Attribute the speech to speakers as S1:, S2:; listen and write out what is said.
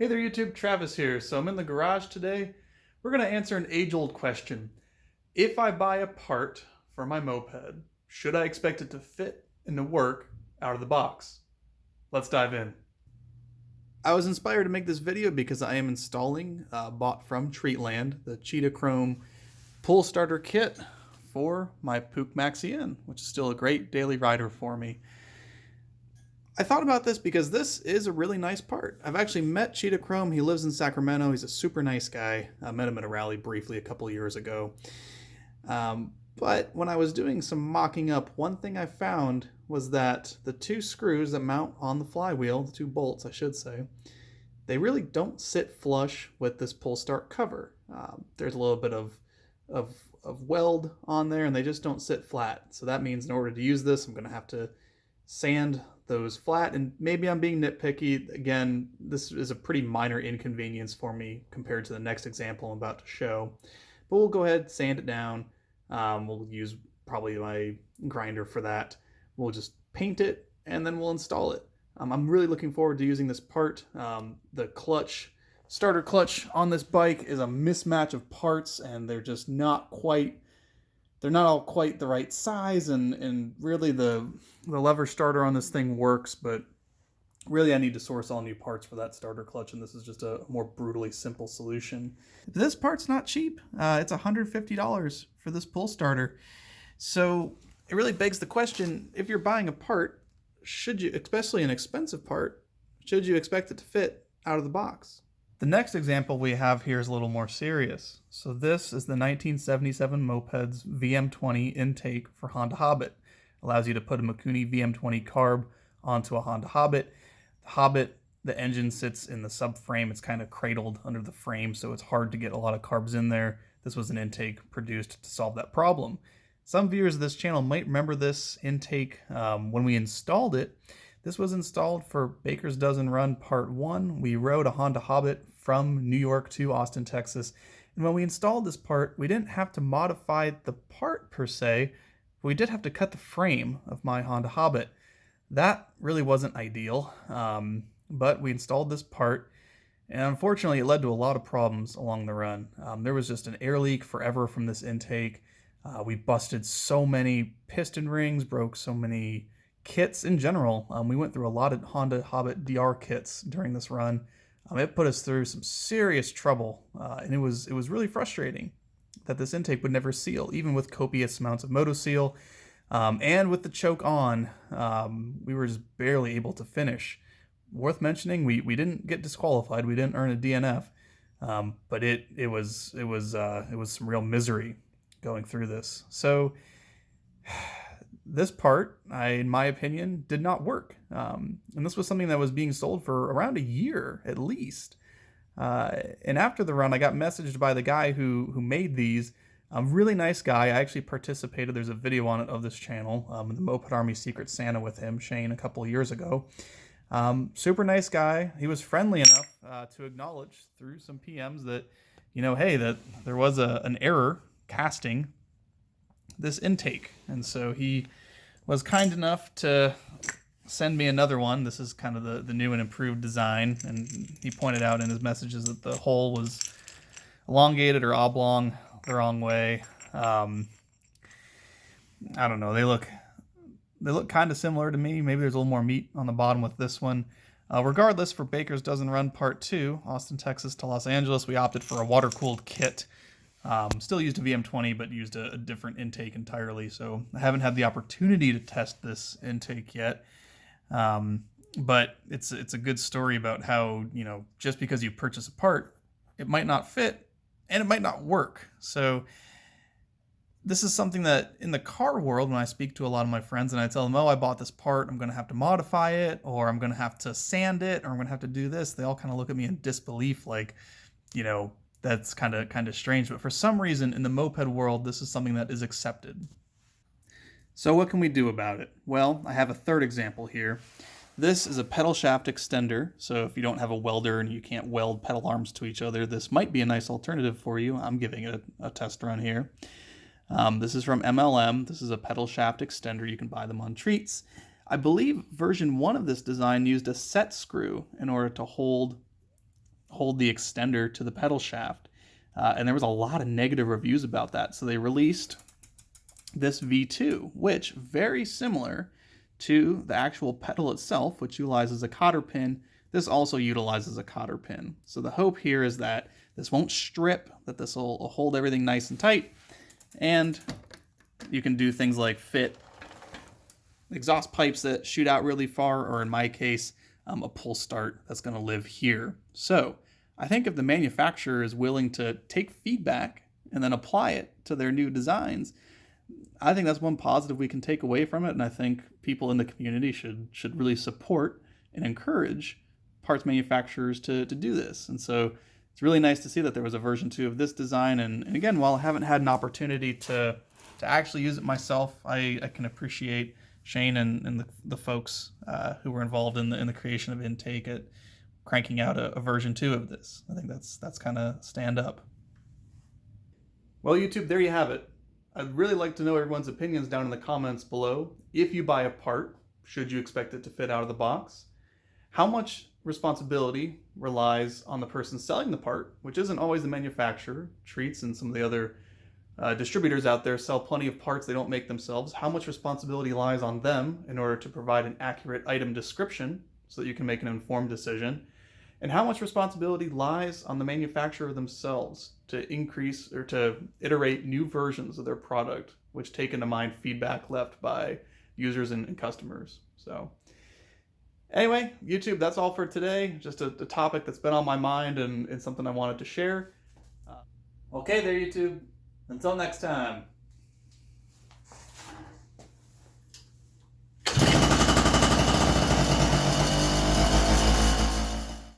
S1: Hey there YouTube, Travis here. So I'm in the garage today. We're going to answer an age-old question. If I buy a part for my moped, should I expect it to fit and to work out of the box? Let's dive in. I was inspired to make this video because I am installing, bought from Treatland, the Cheetah Chrome pull starter kit for my Puch Maxi N, which is still a great daily rider for me. I thought about this because this is a really nice part. I've actually met Cheetah Chrome. He lives in Sacramento. He's a super nice guy. I met him at a rally briefly a couple years ago. But when I was doing some mocking up, one thing I found was that the two screws that mount on the flywheel, the two bolts I should say, they really don't sit flush with this pull start cover. There's a little bit of weld on there and they just don't sit flat. So that means in order to use this, I'm going to have to sand those flat, and maybe I'm being nitpicky. Again, this is a pretty minor inconvenience for me compared to the next example I'm about to show. But we'll go ahead, sand it down. We'll use probably my grinder for that. We'll just paint it and then we'll install it. I'm really looking forward to using this part. The clutch, starter clutch on this bike is a mismatch of parts and they're just not all quite the right size, and really the lever starter on this thing works, but really I need to source all new parts for that starter clutch, and this is just a more brutally simple solution. This part's not cheap. It's $150 for this pull starter. So it really begs the question, if you're buying a part, should you, especially an expensive part, should you expect it to fit out of the box? The next example we have here is a little more serious. So this is the 1977 Mopeds VM20 intake for Honda Hobbit. Allows you to put a Mikuni VM20 carb onto a Honda Hobbit. The Hobbit, the engine sits in the subframe. It's kind of cradled under the frame, so it's hard to get a lot of carbs in there. This was an intake produced to solve that problem. Some viewers of this channel might remember this intake when we installed it. This was installed for Baker's Dozen Run Part 1. We rode a Honda Hobbit from New York to Austin, Texas. And when we installed this part, we didn't have to modify the part per se, but we did have to cut the frame of my Honda Hobbit. That really wasn't ideal, but we installed this part, and unfortunately it led to a lot of problems along the run. There was just an air leak forever from this intake. We busted so many piston rings, broke so many kits in general. We went through a lot of Honda Hobbit DR kits during this run. It put us through some serious trouble, and it was really frustrating that this intake would never seal, even with copious amounts of MotoSeal, and with the choke on, we were just barely able to finish. Worth mentioning, we didn't get disqualified, we didn't earn a DNF, but it was some real misery going through this. So this part, in my opinion, did not work. And this was something that was being sold for around a year at least. And after the run, I got messaged by the guy who made these. A really nice guy. I actually participated. There's a video on it of this channel, the Moped Army Secret Santa with him, Shane, a couple of years ago. Super nice guy. He was friendly enough to acknowledge through some PMs that, hey, that there was an error casting this intake. And so he was kind enough to send me another one. This is kind of the new and improved design, and he pointed out in his messages that the hole was elongated or oblong the wrong way. I don't know, they look kind of similar to me. Maybe there's a little more meat on the bottom with this one. Regardless, for Baker's Dozen Run Part 2, Austin, Texas to Los Angeles, we opted for a water-cooled kit. Still used a VM20, but used a different intake entirely, so I haven't had the opportunity to test this intake yet. But it's a good story about how, just because you purchase a part, it might not fit, and it might not work. So this is something that in the car world, when I speak to a lot of my friends and I tell them, oh, I bought this part, I'm going to have to modify it, or I'm going to have to sand it, or I'm going to have to do this, they all kind of look at me in disbelief like, that's kind of strange. But for some reason in the moped world, this is something that is accepted. So what can we do about it? Well, I have a third example here. This is a pedal shaft extender. So if you don't have a welder and you can't weld pedal arms to each other, this might be a nice alternative for you. I'm giving it a test run here. This is from MLM. This is a pedal shaft extender. You can buy them on treats. I believe version 1 of this design used a set screw in order to hold hold the extender to the pedal shaft. And there was a lot of negative reviews about that. So they released this V2, which very similar to the actual pedal itself, which utilizes a cotter pin. This also utilizes a cotter pin. So the hope here is that this won't strip, that this will hold everything nice and tight, and you can do things like fit exhaust pipes that shoot out really far, or in my case, a pull start that's going to live here. So I think if the manufacturer is willing to take feedback and then apply it to their new designs, I think that's one positive we can take away from it, and I think people in the community should really support and encourage parts manufacturers to do this. And so it's really nice to see that there was a version 2 of this design. And again, while I haven't had an opportunity to actually use it myself, I can appreciate Shane and the folks who were involved in the creation of Intake at cranking out a version 2 of this. I think that's kind of stand up. Well, YouTube, there you have it. I'd really like to know everyone's opinions down in the comments below. If you buy a part, should you expect it to fit out of the box? How much responsibility relies on the person selling the part, which isn't always the manufacturer? Treats and some of the other distributors out there sell plenty of parts they don't make themselves. How much responsibility lies on them in order to provide an accurate item description so that you can make an informed decision? And how much responsibility lies on the manufacturer themselves to increase or to iterate new versions of their product, which take into mind feedback left by users and customers? So anyway, YouTube, that's all for today. Just a topic that's been on my mind and something I wanted to share. Okay there, YouTube. Until next time.